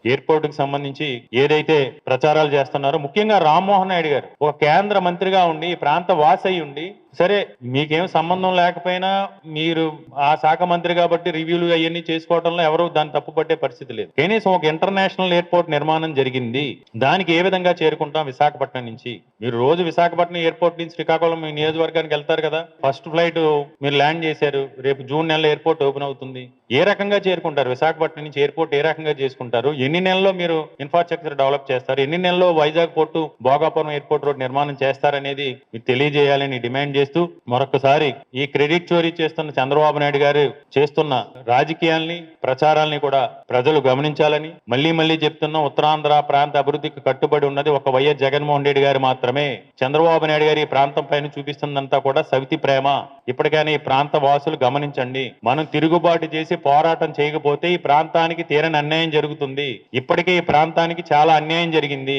Airport కి సంబంధించి ఏదైతే ప్రచారాలు చేస్తున్నారో, ముఖ్యంగా రామ్మోహన్ నాయుడు గారు ఒక కేంద్ర మంత్రిగా ఉండి ఈ ప్రాంత వాసి అయి ఉండి, సరే మీకేం సంబంధం లేకపోయినా మీరు ఆ శాఖ మంత్రి కాబట్టి రివ్యూలు అవన్నీ చేసుకోవడంలో ఎవరు దాన్ని తప్పుపట్టే పరిస్థితి లేదు. కనీసం ఒక ఇంటర్నేషనల్ ఎయిర్పోర్ట్ నిర్మాణం జరిగింది, దానికి ఏ విధంగా చేరుకుంటాం విశాఖపట్నం నుంచి? మీరు రోజు విశాఖపట్నం ఎయిర్పోర్ట్ నుంచి శ్రీకాకుళం మీ నియోజకవర్గానికి వెళ్తారు కదా, ఫస్ట్ ఫ్లైట్ మీరు ల్యాండ్ చేశారు, రేపు జూన్ నెలలో ఎయిర్పోర్ట్ ఓపెన్ అవుతుంది. ఏ రకంగా చేరుకుంటారు విశాఖపట్నం నుంచి ఎయిర్పోర్ట్? ఏ రకంగా చేసుకుంటారు? ఎన్ని నెలల్లో మీరు ఇన్ఫ్రాస్ట్రక్చర్ డెవలప్ చేస్తారు? ఎన్ని నెలల్లో Vizag port Bhogapuram airport road నిర్మాణం చేస్తారనేది మీకు తెలియజేయాలని డిమాండ్ చేస్తూ, మరొకసారి ఈ క్రెడిట్ చోరీ చేస్తున్న చంద్రబాబు నాయుడు గారు చేస్తున్న రాజకీయాల్ని, ప్రచారాల్ని కూడా ప్రజలు గమనించాలని మళ్ళీ మళ్ళీ చెప్తున్న, ఉత్తరాంధ్ర ప్రాంత అభివృద్ధికి కట్టుబడి ఉన్నది ఒక వైఎస్ జగన్మోహన్ రెడ్డి గారు మాత్రమే. చంద్రబాబు నాయుడు గారు ఈ ప్రాంతం పైన చూపిస్తుందంతా కూడా సవితి ప్రేమ. ఇప్పటికైనా ఈ ప్రాంత వాసులు గమనించండి. మనం తిరుగుబాటు చేసి పోరాటం చేయకపోతే ఈ ప్రాంతానికి తీరని అన్యాయం జరుగుతుంది. ఇప్పటికే ఈ ప్రాంతానికి చాలా అన్యాయం జరిగింది.